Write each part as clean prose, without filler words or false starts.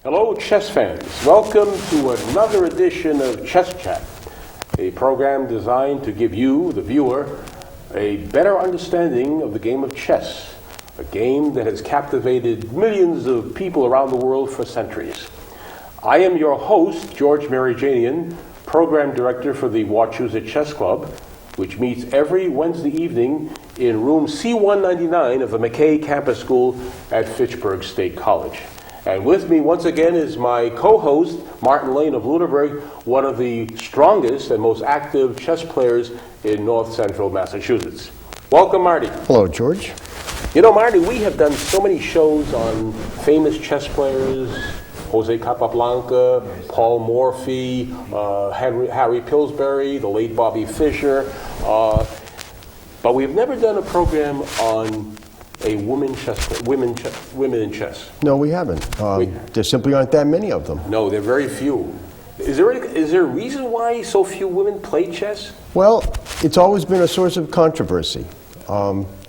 Hello, chess fans. Welcome to another edition of Chess Chat, a program designed to give you, the viewer, a better understanding of the game of chess, a game that has captivated millions of people around the world for centuries. I am your host, George Marajanian, Program Director for the Wachusett Chess Club, which meets every Wednesday evening in room C199 of the McKay Campus School at Fitchburg State College. And with me once again is my co-host, Martin Lane of Lunenburg, one of the strongest and most active chess players in north central Massachusetts. Welcome, Marty. Hello, George. You know, Marty, we have done so many shows on famous chess players, Jose Capablanca, Paul Morphy, Harry Pillsbury, the late Bobby Fischer, but we've never done a program on a women in chess. No, we haven't. There simply aren't that many of them. No, there are very few. Is there a reason why so few women play chess? Well, it's always been a source of controversy.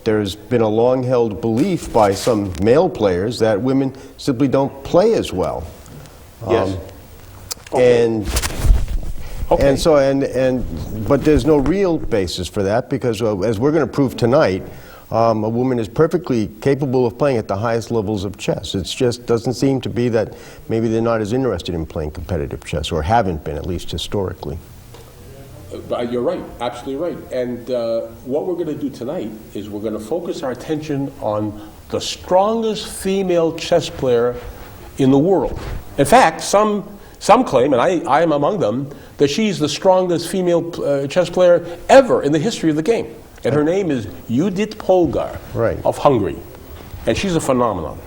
There's been a long-held belief by some male players that women simply don't play as well. Yes. Okay. But there's no real basis for that because, as we're going to prove tonight, a woman is perfectly capable of playing at the highest levels of chess. It just doesn't seem to be that maybe they're not as interested in playing competitive chess, or haven't been, at least historically. You're right, absolutely right. And what we're going to do tonight is we're going to focus our attention on the strongest female chess player in the world. In fact, some claim, and I am among them, that she's the strongest female chess player ever in the history of the game. And her name is Judit Polgar of Hungary. And she's a phenomenon.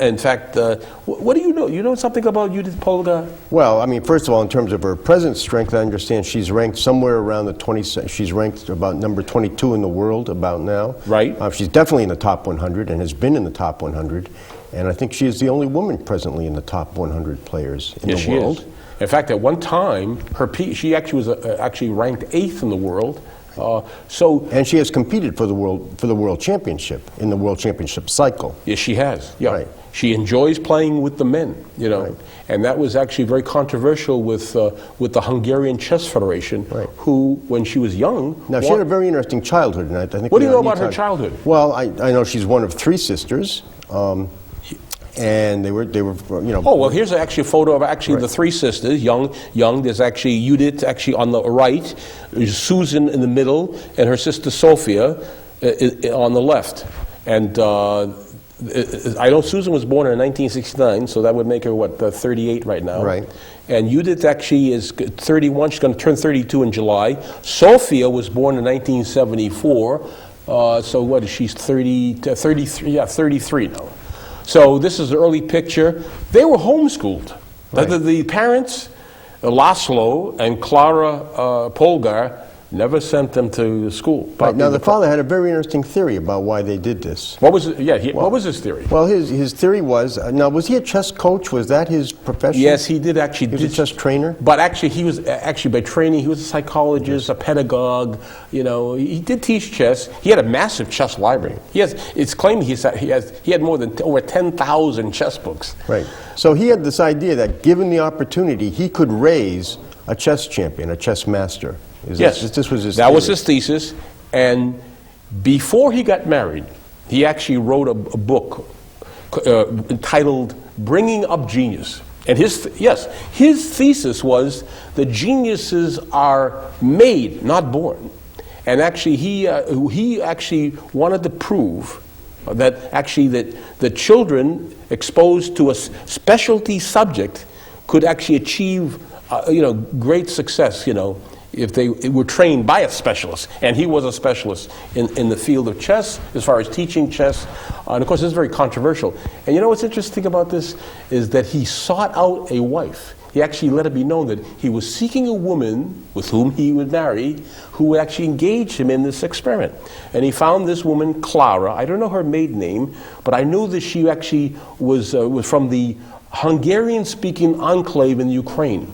In fact, what do you know? You know something about Judit Polgar? Well, I mean, first of all, in terms of her present strength, I understand she's ranked somewhere around the 20. She's ranked about number 22 in the world about now. Right. She's definitely in the top 100 and has been in the top 100. And I think she is the only woman presently in the top 100 players in the world. She is. In fact, at one time, she actually was actually ranked 8th in the world. And she has competed for the world championship in the world championship cycle. Yes, she has. Yeah, right. She enjoys playing with the men. You know, right. And that was actually very controversial with the Hungarian Chess Federation, right. Who, when she was young, she had a very interesting childhood. And I think. What do you know about her childhood? Well, I know she's one of 3 sisters. And they were, you know. Oh, well, here's actually a photo of the 3 sisters, young. There's actually Judith actually on the right, Susan in the middle, and her sister Sophia on the left. And I know Susan was born in 1969, so that would make her, 38 right now. Right. And Judith actually is 31. She's going to turn 32 in July. Sophia was born in 1974. So what is she? 33? Yeah, 33 now. So this is an early picture. They were homeschooled. Right. The parents, Laszlo and Clara Polgar, never sent them to school. Right. Now, the father had a very interesting theory about why they did this. What was it? Yeah, what was his theory? Well, his theory was, now, was he a chess coach? Was that his profession? Yes, he did actually. He was a chess trainer? But actually, he was by training, he was a psychologist, a pedagogue. You know, he did teach chess. He had a massive chess library. It's claimed he had more than over 10,000 chess books. Right. So he had this idea that given the opportunity, he could raise a chess champion, a chess master. Yes, this was his that theory. was his thesis. And before he got married, he actually wrote a book entitled "Bringing Up Genius." And his thesis was that geniuses are made, not born. And actually, he actually wanted to prove that the children exposed to a specialty subject could actually achieve great success. If they were trained by a specialist, and he was a specialist in the field of chess, as far as teaching chess, and of course this is very controversial. And you know what's interesting about this is that he sought out a wife. He actually let it be known that he was seeking a woman with whom he would marry, who would actually engage him in this experiment. And he found this woman, Clara. I don't know her maiden name, but I knew that she actually was from the Hungarian-speaking enclave in Ukraine.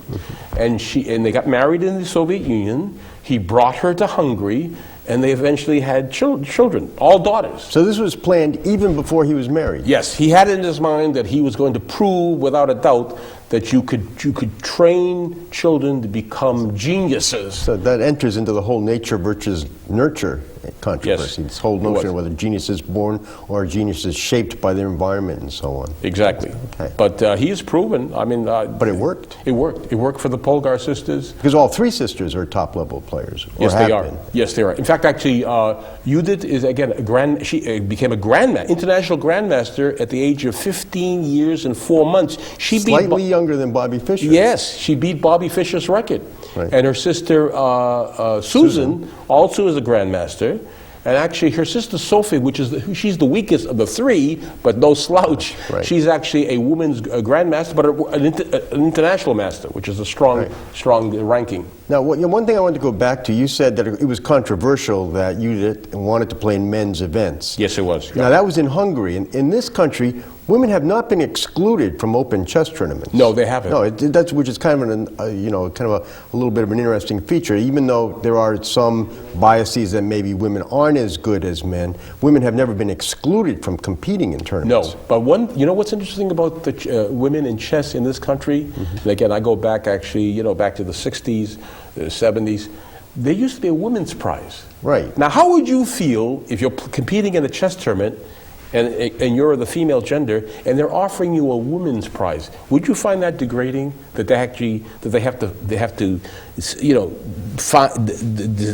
And they got married in the Soviet Union. He brought her to Hungary, and they eventually had children, all daughters. So this was planned even before he was married? Yes, he had in his mind that he was going to prove without a doubt that you could train children to become geniuses. So that enters into the whole nature versus nurture controversy. Yes, this whole notion of whether genius is born or genius is shaped by their environment and so on. Exactly. Okay. But he has proven, I mean... but it worked? It worked. It worked for the Polgar sisters. Because all three sisters are top-level players, or Yes, have they are. been. Yes, they are. In fact, actually, Judit is, again, she became a international grandmaster at the age of 15 years and 4 months. She Slightly younger than Bobby Fischer. Yes, she beat Bobby Fischer's record. Right. And her sister, Susan, also is a grandmaster. And actually, her sister Sophie, she's the weakest of the three, but no slouch. Right. She's actually a women's grandmaster, but an international master, which is a strong ranking. Now, one thing I wanted to go back to, you said that it was controversial that Judit wanted to play in men's events. Yes, it was. Yeah. Now, that was in Hungary. In this country, women have not been excluded from open chess tournaments. No, they haven't. No, that's which is kind of a little bit of an interesting feature. Even though there are some biases that maybe women aren't as good as men, women have never been excluded from competing in tournaments. No, but what's interesting about the women in chess in this country? Mm-hmm. And again, I go back actually, back to the 60s, the 70s. There used to be a women's prize. Right. Now, how would you feel if you're competing in a chess tournament and you're the female gender, and they're offering you a women's prize? Would you find that degrading? That they have to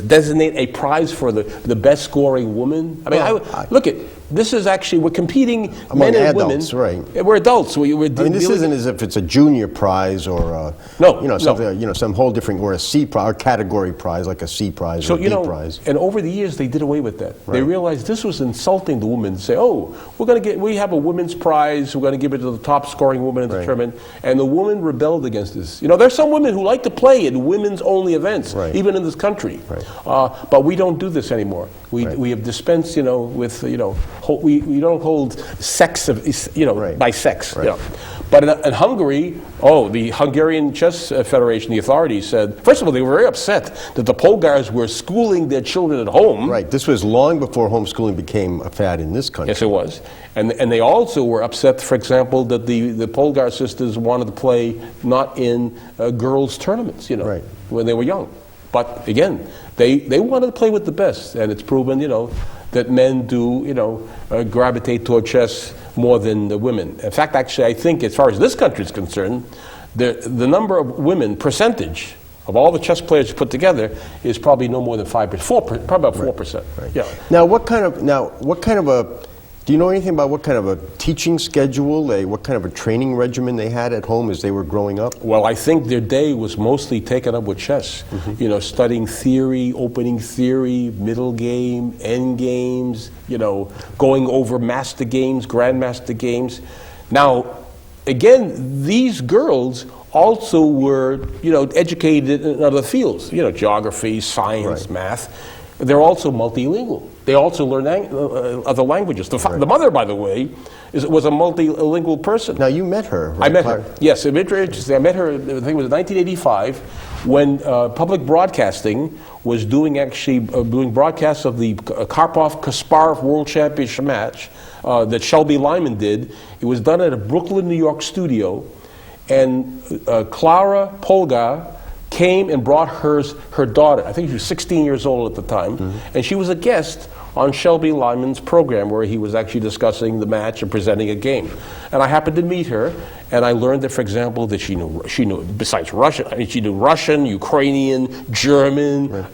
designate a prize for the best scoring woman? I mean, look at. This is actually, we're competing among men and adults, women. right? We're adults. This isn't as if it's a junior prize or something, some whole different, or a C prize, or category prize, like a C prize or a B prize. And over the years, they did away with that. Right. They realized this was insulting the women to say, "Oh, we have a women's prize. We're going to give it to the top scoring woman in the tournament." And the woman rebelled against this. There's some women who like to play in women's only events, even in this country. Right. But we don't do this anymore. We have dispensed, with we don't hold sex by sex. Right. But in Hungary, the Hungarian Chess Federation, the authorities said, first of all, they were very upset that the Polgars were schooling their children at home. Right. This was long before homeschooling became a fad in this country. Yes, it was. And they also were upset, for example, that the Polgar sisters wanted to play not in girls' tournaments, when they were young. But again, they wanted to play with the best, and it's proven, that men do, gravitate toward chess more than the women. In fact, actually, I think as far as this country is concerned, the number of women percentage of all the chess players put together is probably no more than 5%, probably about 4%. Right. Yeah. Now, what kind of a do you know anything about what kind of a teaching schedule, what kind of a training regimen they had at home as they were growing up? Well, I think their day was mostly taken up with chess. Mm-hmm. Studying theory, opening theory, middle game, end games, going over master games, grandmaster games. Now, again, these girls also were, educated in other fields, geography, science, math. They're also multilingual. They also learn other languages. The mother, by the way, was a multilingual person. Now, you met her, right? I met her, yes. Interesting. I met her, I think it was 1985, when public broadcasting was doing broadcasts of the Karpov-Kasparov World Championship match that Shelby Lyman did. It was done at a Brooklyn, New York studio, and Clara Polgar came and brought her daughter. I think she was 16 years old at the time, and she was a guest on Shelby Lyman's program where he was actually discussing the match and presenting a game. And I happened to meet her, and I learned that, for example, that she knew besides Russian, she knew Russian, Ukrainian, German,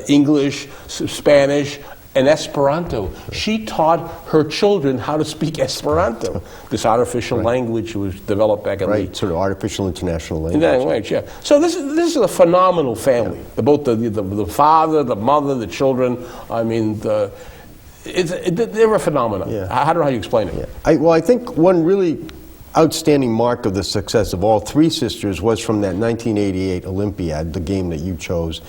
English, Spanish, and Esperanto. She taught her children how to speak Esperanto, this artificial language was developed back in the... sort of artificial international language. Language, yeah. So this is a phenomenal family. Both the father, the mother, the children. I mean, they're a phenomenon. Yeah. I don't know how you explain it. Yeah. I think one really outstanding mark of the success of all three sisters was from that 1988 Olympiad, the game that you chose,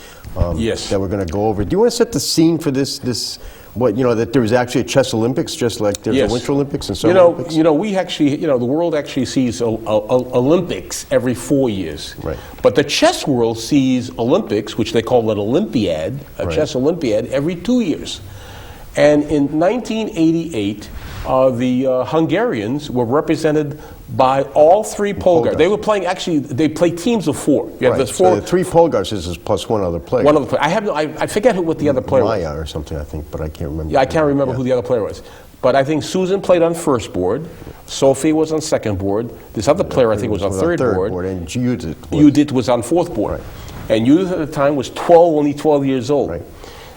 Yes. that we're going to go over. Do you want to set the scene for this? What, you know, that there was actually a chess Olympics, just like there's Yes. a Winter Olympics and Summer Olympics? We actually, the world actually sees Olympics every 4 years. Right. But the chess world sees Olympics, which they call an Olympiad, a Right. chess Olympiad, every 2 years. And in 1988, the Hungarians were represented by all three Polgar. Polgars. They were playing, actually, they played teams of four. You have Right. this four. So the three Polgar sisters plus one other player. One other player. I forget what the other player was. Maya or something, I think, but I can't remember. Yeah, I can't remember who the other player was. But I think Susan played on first board, Sophie was on second board, this other player I think was on third board, and Judit was on fourth board. Right. And Judith at the time was only 12 years old. Right.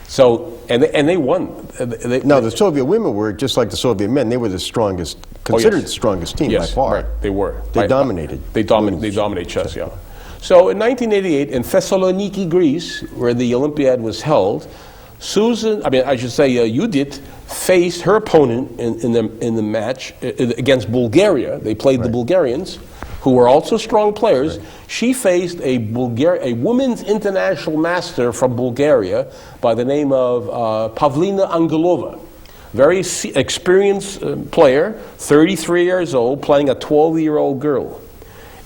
So, and they won. Now, the Soviet women were just like the Soviet men. They were the strongest, considered the strongest team yes, by far. right, they were. They dominated. They dominate chess, yeah. So in 1988, in Thessaloniki, Greece, where the Olympiad was held, Judit faced her opponent in the match against Bulgaria. They played the Bulgarians, who were also strong players. Right. She faced a women's international master from Bulgaria by the name of Pavlina Angelova. Very experienced player, 33 years old, playing a 12-year-old girl.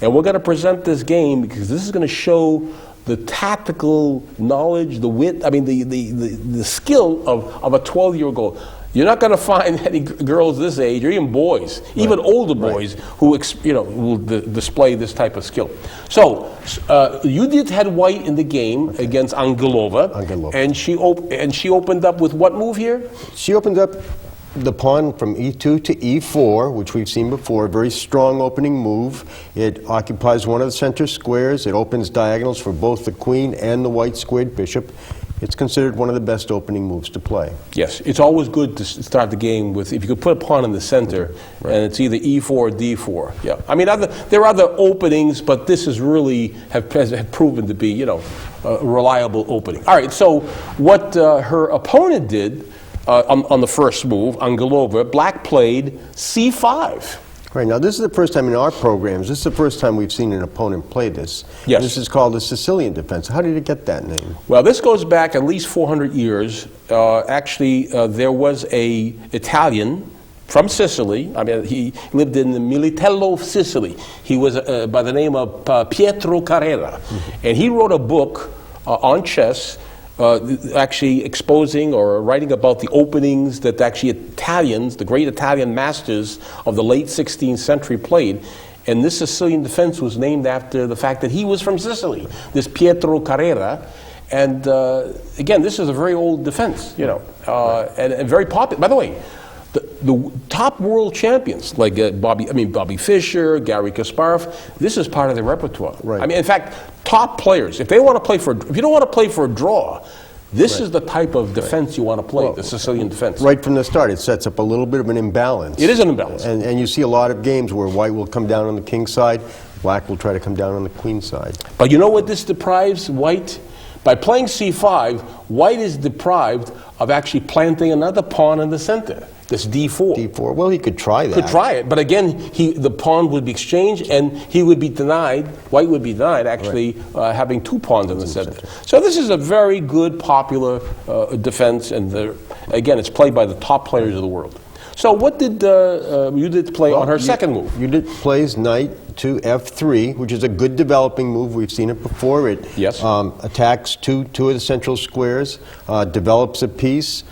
And we're going to present this game because this is going to show the tactical knowledge, the wit, the skill of a 12-year-old girl. You're not going to find any girls this age, or even boys, even older boys, who will display this type of skill. So Judit had white in the game against Angelova, and she opened up with what move here? She opened up the pawn from e2 to e4, which we've seen before. A very strong opening move. It occupies one of the center squares. It opens diagonals for both the queen and the white squared bishop. It's considered one of the best opening moves to play. Yes, it's always good to start the game with, if you could put a pawn in the center, and it's either e4 or d4. Yeah, I mean, there are other openings, but this is really have proven to be, a reliable opening. All right, so what her opponent did on the first move, Angelova, black played c5. Right, now this is the first time in our programs, this is the first time we've seen an opponent play this. Yes. This is called the Sicilian defense. How did it get that name? Well, this goes back at least 400 years. There was a Italian from Sicily. I mean, he lived in Militello, Sicily. He was by the name of Pietro Carrera. Mm-hmm. And he wrote a book on chess, actually exposing or writing about the openings that actually Italians, the great Italian masters of the late 16th century played. And this Sicilian defense was named after the fact that he was from Sicily, this Pietro Carrera. And again, this is a very old defense, and very popular. By the way, the top world champions like Bobby Fischer, Garry Kasparov, this is part of their repertoire. Right. I mean, in fact, top players, if you don't want to play for a draw, this is the type of defense you want to play, the Sicilian defense. Right from the start, it sets up a little bit of an imbalance. It is an imbalance. And you see a lot of games where white will come down on the king side, black will try to come down on the queen side. But you know what this deprives white? By playing c5, white is deprived of actually planting another pawn in the center. This d4. d4. Well, he could try that. Could try it, but again, the pawn would be exchanged, and he would be denied. White would be denied actually having two pawns in the center. So this is a very good, popular defense, and again, it's played by the top players of the world. So what did Judit play on her second move? Judit plays knight to f3, which is a good developing move. We've seen it before. It attacks two of the central squares, develops a piece.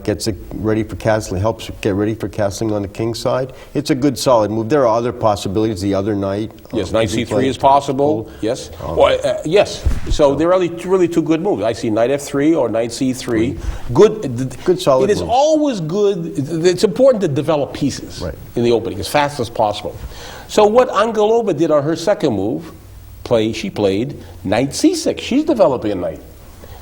Gets it ready for castling, helps get ready for castling on the king side. It's a good, solid move. There are other possibilities. The other knight. Yes, knight c3 is possible. Yes. Yes. So there are really two good moves. I see knight f3 or knight c3. Good, solid. It is always good. It's important to develop pieces in the opening as fast as possible. So what Angelova did on her second move, she played knight c6. She's developing a knight,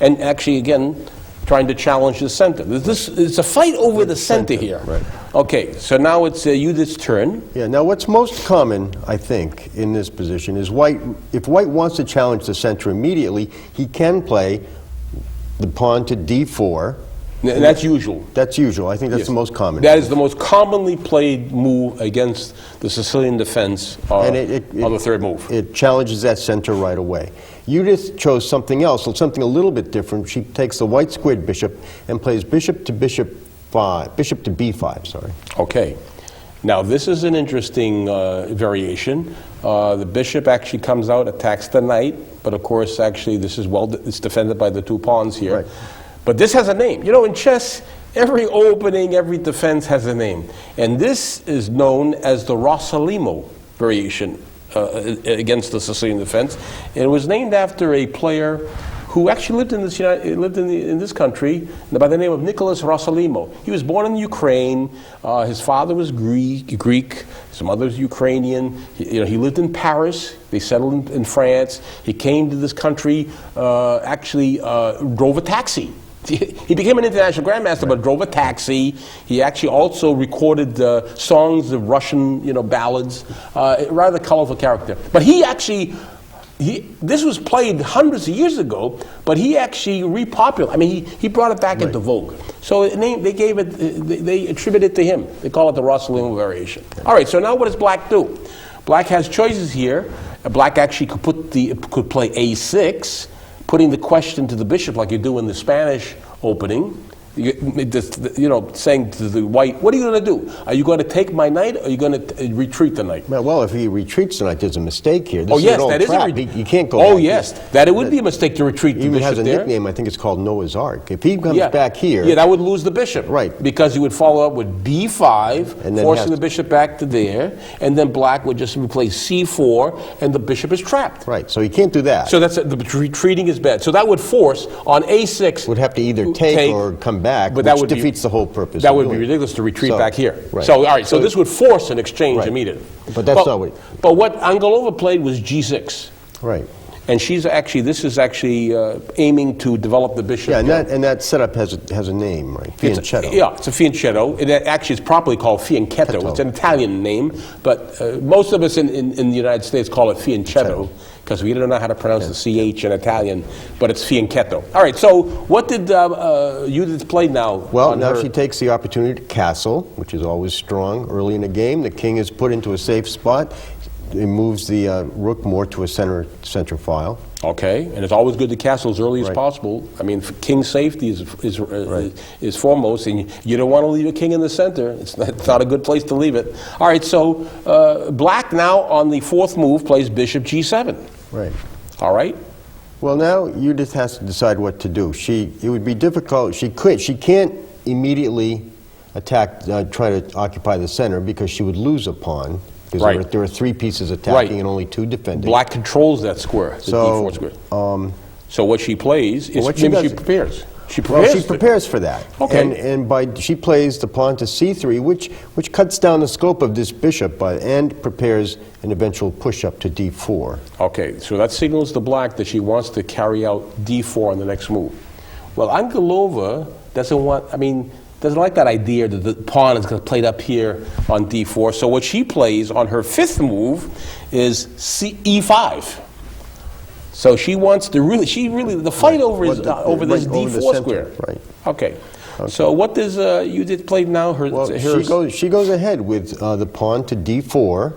and actually again, trying to challenge the center. It's a fight over the center here. Right. Okay, so now it's Judith's turn. Yeah, now what's most common, I think, in this position is if white wants to challenge the center immediately, he can play the pawn to d4, And that's usual. That's usual. I think that's Yes. the most common. That is the most commonly played move against the Sicilian defense on the third move. It challenges that center right away. Judith chose something else, something a little bit different. She takes the white squared bishop and plays bishop to b5, sorry. Okay. Now, this is an interesting variation. The bishop actually comes out, attacks the knight, but of course, actually, this is it's defended by the two pawns here. Right. But this has a name. You know, in chess, every opening, every defense has a name. And this is known as the Rossolimo variation against the Sicilian defense. And it was named after a player who actually lived in this country by the name of Nicholas Rossolimo. He was born in Ukraine. His father was Greek. His mother was Ukrainian. He lived in Paris. They settled in France. He came to this country, drove a taxi. He became an international grandmaster, but drove a taxi. He actually also recorded songs of Russian, ballads. Rather colorful character. But this was played hundreds of years ago, but he actually repopularized. I mean, he brought it back into vogue. So they attribute it to him. They call it the Rossolimo variation. All right. So now what does Black do? Black has choices here. Black actually could play a6, putting the question to the bishop like you do in the Spanish opening. Saying to the white, what are you going to do? Are you going to take my knight, or are you going to retreat the knight? Well, if he retreats the knight, there's a mistake here. That is a retreat. You can't go back. Yes, that it would be a mistake to retreat the bishop there. He even has a nickname, I think it's called Noah's Ark. If he comes back here... Yeah, that would lose the bishop. Right. Because he would follow up with b5, and then forcing the bishop back to there, and then Black would just replace c4, and the bishop is trapped. Right, so he can't do that. So the retreating is bad. So that would force, on a6... Would have to either take or come back, but which defeats the whole purpose. That would be ridiculous to retreat back here. Right. So, all right, so this would force an exchange immediately. But that's not what... But what Angelova played was g6. Right. And this is actually aiming to develop the bishop. Yeah, and that setup has a name, right? Fianchetto. It's a fianchetto. It actually is properly called fianchetto. It's an Italian name, but most of us in the United States call it fianchetto because we don't know how to pronounce the CH in Italian, but it's fianchetto. All right, so what did Judith play now? Well, now she takes the opportunity to castle, which is always strong early in the game. The king is put into a safe spot. It moves the rook more to a center file. Okay, and it's always good to castle as early as possible. I mean, king safety is foremost, and you don't want to leave a king in the center. It's not a good place to leave it. All right, so Black now on the fourth move plays bishop g7. Right. All right. Well, now Judith has to decide what to do. It would be difficult. She can't immediately attack, try to occupy the center because she would lose a pawn. Because there are three pieces attacking and only two defending. Black controls that square, the d4 square. So what she plays is she prepares. She prepares for that. Okay. And she plays the pawn to c3, which cuts down the scope of this bishop and prepares an eventual push up to d4. Okay, so that signals to Black that she wants to carry out d4 on the next move. Well, Angelova doesn't like that idea that the pawn is played up here on d4. So what she plays on her fifth move is e5. So she wants to the fight over this d4 square. Right. Okay. So what does Judith play now? She goes ahead with the pawn to d4.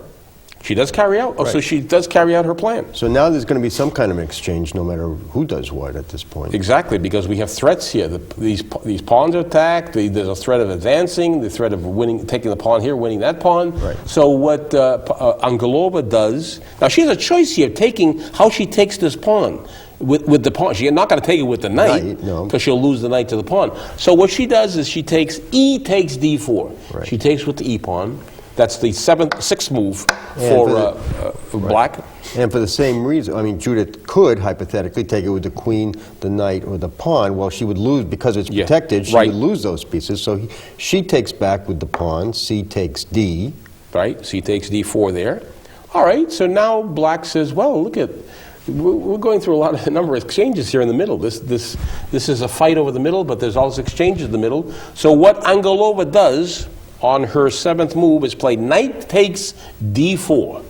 She does carry out. Oh, so she does carry out her plan. So now there's going to be some kind of exchange, no matter who does what at this point. Exactly, because we have threats here. These pawns are attacked. There's a threat of advancing. The threat of taking the pawn here, winning that pawn. Right. So what Angelova does now, she has a choice here, how she takes this pawn. With the pawn, she's not going to take it with the knight because she'll lose the knight to the pawn. So what she does is she takes d4. Right. She takes with the e pawn. That's the sixth move for Black. And for the same reason, Judith could hypothetically take it with the queen, the knight, or the pawn. Well, she would lose because it's protected. She would lose those pieces. So she takes back with the pawn. C takes d. Right. C takes d4 there. All right. So now Black says, well, look at. We're going through a number of exchanges here in the middle. This is a fight over the middle, but there's also exchanges in the middle. So what Angelova does on her seventh move is play knight takes d4.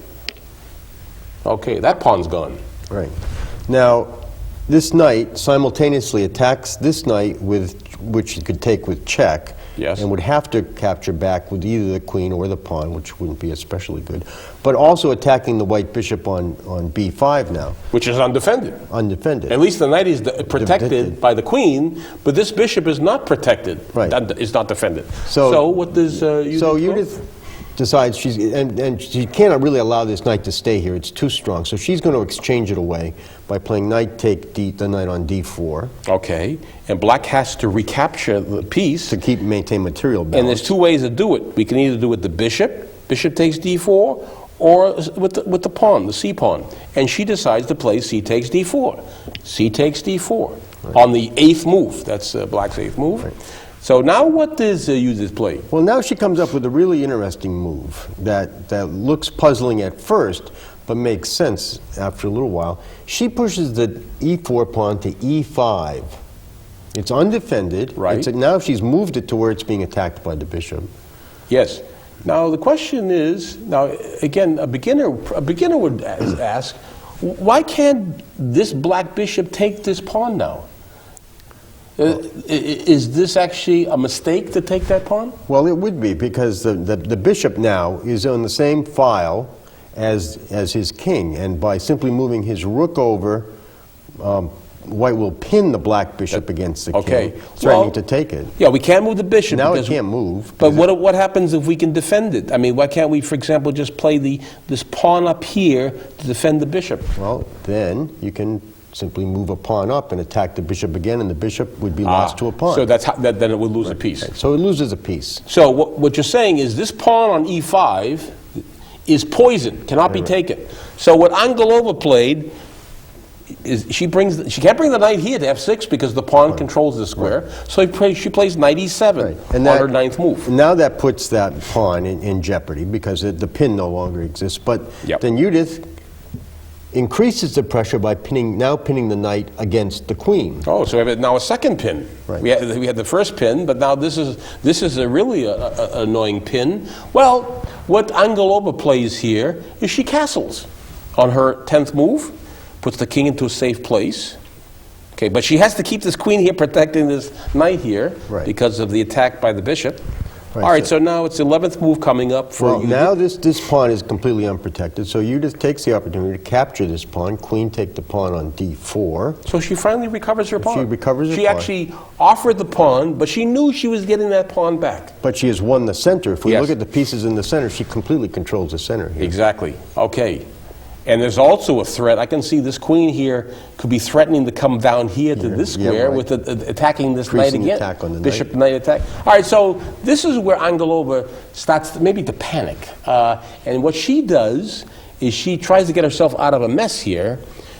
Okay, that pawn's gone. Right. Now, this knight simultaneously attacks this knight with which he could take with check, Yes. and would have to capture back with either the queen or the pawn, which wouldn't be especially good, but also attacking the white bishop on b5 now, Which is undefended. undefended. At least the knight is protected by the queen, but this bishop is not protected. Right. Is not defended. So- So what does Judith So do? Judith decides and she cannot really allow this knight to stay here. It's too strong. So she's going to exchange it away by playing knight take the knight on d4 Okay, and black has to recapture the piece. to maintain material balance. And there's two ways to do it. We can either do it with the bishop takes d4, or with the pawn, the c pawn. And she decides to play c takes d4. C takes d4 on the 8th move. That's black's 8th move. Right. So now what does Judith play? Well, now she comes up with a really interesting move that looks puzzling at first, but makes sense after a little while. She pushes the e4 pawn to e5. It's undefended. Right. Now she's moved it to where it's being attacked by the bishop. Yes. Now the question is, now again, a beginner would ask, why can't this black bishop take this pawn now? Is this actually a mistake to take that pawn? Well, it would be, because the bishop now is on the same file as his king, and by simply moving his rook over, white will pin the black bishop against the king, threatening to take it. Yeah, we can't move the bishop. Now it can't move. But what happens if we can defend it? I mean, why can't we, for example, just play this pawn up here to defend the bishop? Well, then you can simply move a pawn up and attack the bishop again, and the bishop would be lost to a pawn. So that's then it would lose a piece. So it loses a piece. So what you're saying is this pawn on e5 is poisoned, cannot be taken. So what Angelova played is she can't bring the knight here to f6 because the pawn controls the square. So she plays knight e7 on her 9th move. Now that puts that pawn in jeopardy because the pin no longer exists. But then Judith increases the pressure by pinning the knight against the queen. Oh, so we have now a second pin. Right. We had the first pin, but now this is a really annoying pin. Well, what Angelova plays here is she castles on her 10th move, puts the king into a safe place. Okay, but she has to keep this queen here protecting this knight here because of the attack by the bishop. All right, so now it's the 11th move coming up for Judith. Now this pawn is completely unprotected, so Judith takes the opportunity to capture this pawn. Queen take the pawn on d4. So she finally recovers her pawn. She recovers her pawn. She actually offered the pawn, but she knew she was getting that pawn back. But she has won the center. If we look at the pieces in the center, she completely controls the center here. Exactly. Okay. And there's also a threat. I can see this queen here could be threatening to come down here to this square with attacking this knight again. Attack on the Bishop knight attack. All right, so this is where Angelova starts maybe to panic. And what she does is she tries to get herself out of a mess here.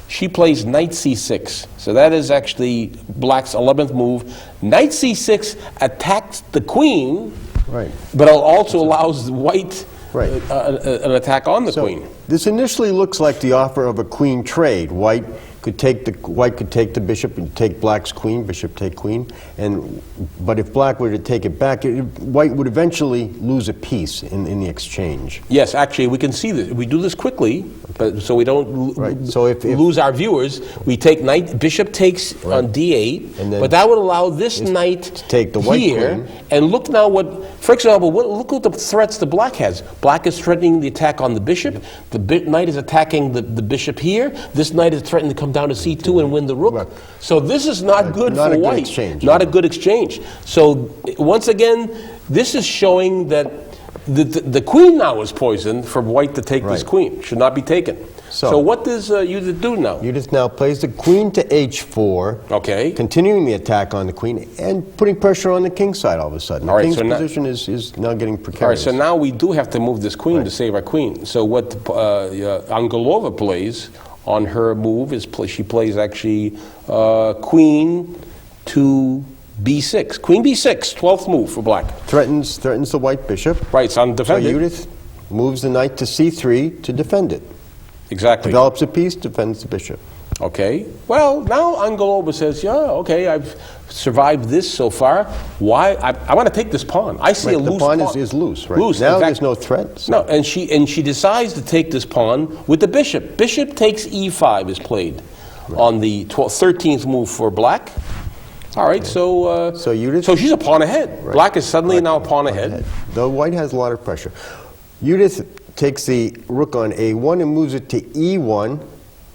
She plays knight c6. So that is actually black's 11th move. Knight c6 attacks the queen, but it also allows white an attack on the queen. This initially looks like the offer of a queen trade. White could take the bishop and take black's queen, bishop take queen, but if black were to take it back, white would eventually lose a piece in the exchange. Yes, actually, we can see this. We do this quickly, but so we don't lose our viewers. We take knight, bishop takes on d8, but that would allow this knight to take the white here. queen. And look now for example, look what the threats the black has. Black is threatening the attack on the bishop. The knight is attacking the bishop here. This knight is threatening to come down to c2 and win the rook. So this is not good for white. Not a good exchange. So once again, this is showing that the queen now is poisoned for white to take this queen. Should not be taken. So what does Judith do now? Judith now plays the queen to h4, continuing the attack on the queen and putting pressure on the king's side all of a sudden. The king's position is now getting precarious. All right, so now we do have to move this queen to save our queen. So what Angelova plays on her move is she plays actually queen to b6. Queen b6, 12th move for black. Threatens the white bishop. Right, it's undefended. So Judith moves the knight to c3 to defend it. Exactly. Develops a piece, defends the bishop. Okay. Well, now Angelova says, yeah, okay, I've survived this so far. Why? I want to take this pawn. I see a loose pawn. The pawn is loose, right? Loose. Now there's no threat. So. No, and she decides to take this pawn with the bishop. Bishop takes e5 is played on the 13th move for black. All right, so Judith, she's a pawn ahead. Right. Black is suddenly now a pawn ahead. Though white has a lot of pressure. Judith takes the rook on a1 and moves it to e1,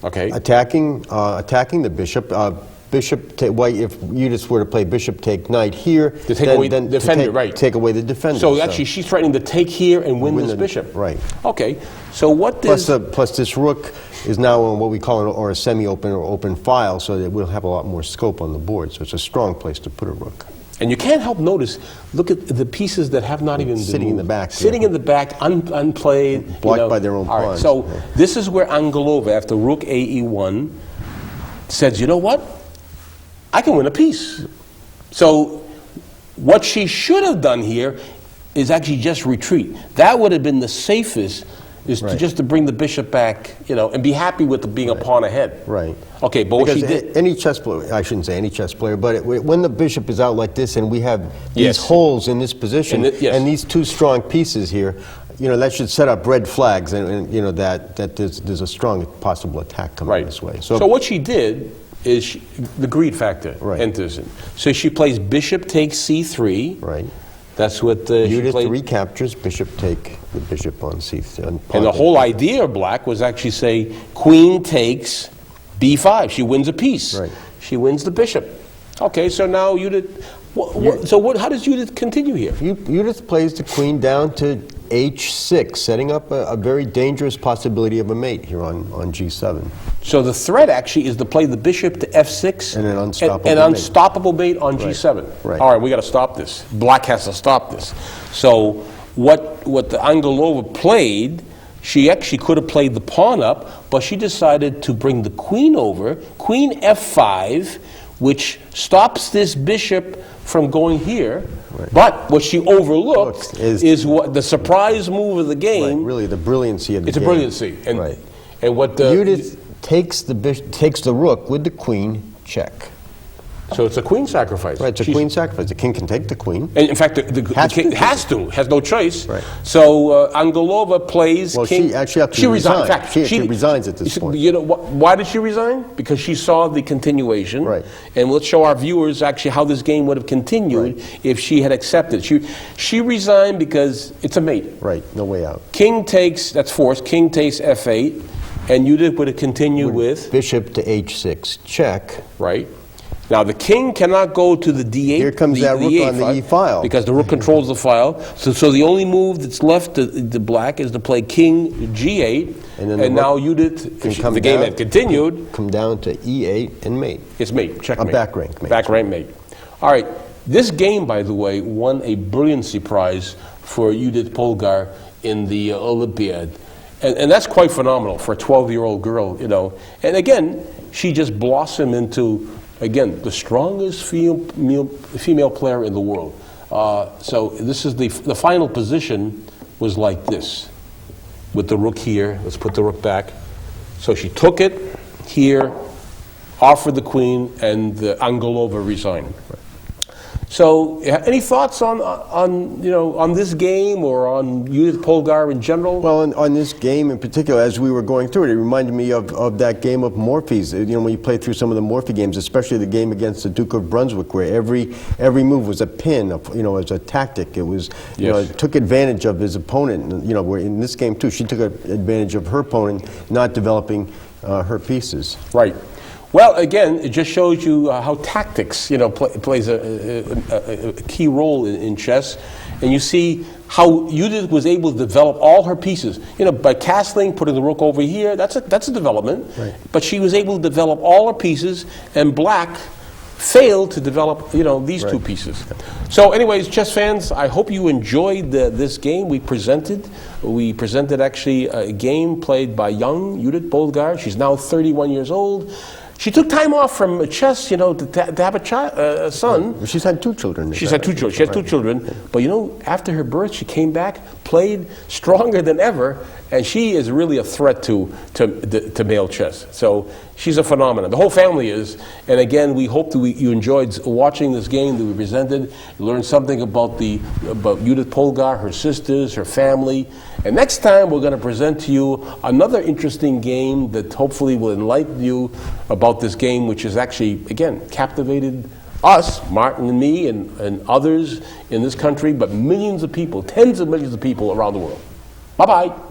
Okay. attacking the bishop. White, if Judith were to play bishop take knight here, To take away the defender, right. Take away the defender. So actually, she's threatening to take here and win this bishop. Right. Okay. So what does... Plus this rook is now on what we call a semi-open or open file, so that we'll have a lot more scope on the board. So it's a strong place to put a rook. And you can't help notice, look at the pieces that have not even been sitting in moved. the back. Sitting in the back, unplayed. Blocked by their own All right, pawns. so this is where Angelova, after rook AE1, says, you know what? I can win a piece. So what she should have done here is actually just retreat. That would have been the safest, is just to bring the bishop back, and be happy with being a pawn ahead. Right. Okay, but what she did... Any chess player, I shouldn't say any chess player, but when the bishop is out like this and we have these Yes. holes in this position Yes. and these two strong pieces here, that should set up red flags and that there's a strong possible attack coming this way. So what she did is the greed factor enters in. So she plays bishop takes c3. Right. That's what Judith she played. recaptures bishop take the bishop on c3. And the whole idea of black was actually say queen takes b5. She wins a piece. Right. She wins the bishop. Okay, so now Judith. How does Judith continue here? Judith plays the queen down to h6, setting up a very dangerous possibility of a mate here on g7. So the threat actually is to play the bishop to f6 and an unstoppable an unstoppable mate on g7. Right. All right, we got to stop this. Black has to stop this. So what the Angelova played, she actually could have played the pawn up, but she decided to bring the queen over, queen f5, which stops this bishop from going here. Right. But what she overlooked is what the surprise move of the game. Right, really, the brilliancy of the game. It's a brilliancy. And what Judith takes the rook with the queen, check. So it's a queen sacrifice. Right, it's a queen sacrifice. The king can take the queen. And in fact, the king has no choice. Right. So Angelova plays king. She actually resigns. In fact, she actually resigns at this point. Why did she resign? Because she saw the continuation. Right. And let's show our viewers actually how this game would have continued if she had accepted. She resigned because it's a mate. Right, no way out. King takes, that's forced, king takes f8, and Judith would have continued with? Bishop to h6, check. Right. Now the king cannot go to the d8. Here comes that rook on the e file. Because the rook controls the file. So the only move that's left to black is to play king g8. And now Judith, if the game had continued, come down to e8 and mate. It's mate, checkmate. A back rank mate. Back rank mate. All right. This game, by the way, won a brilliancy prize for Judit Polgar in the Olympiad. And that's quite phenomenal for a 12-year-old girl, And again, she just blossomed into, again, the strongest female player in the world. So this is the final position was like this, with the rook here. Let's put the rook back. So she took it here, offered the queen, and Angelova resigned. So, any thoughts on this game or on Judit Polgar in general? Well, on this game in particular, as we were going through it, it reminded me of that game of Morphy's. When you play through some of the Morphy games, especially the game against the Duke of Brunswick, where every move was a pin, as a tactic. It was, it took advantage of his opponent. Where in this game too, she took advantage of her opponent not developing her pieces. Right. Well, again, it just shows you how tactics, plays a key role in chess, and you see how Judith was able to develop all her pieces. By castling, putting the rook over here, that's a development. Right. But she was able to develop all her pieces, and black failed to develop, these two pieces. So, anyways, chess fans, I hope you enjoyed this game we presented. We presented actually a game played by young Judit Polgar. She's now 31 years old. She took time off from chess, to have a son. Well, she's had two children. She's had two children. She has two children. But after her birth, she came back, played stronger than ever, and she is really a threat to male chess. So she's a phenomenon. The whole family is. And again, we hope that you enjoyed watching this game that we presented, learned something about Judit Polgar, her sisters, her family. And next time, we're going to present to you another interesting game that hopefully will enlighten you about this game, which is actually, again, captivated us, Martin and me and others in this country, but millions of people, tens of millions of people around the world. Bye-bye.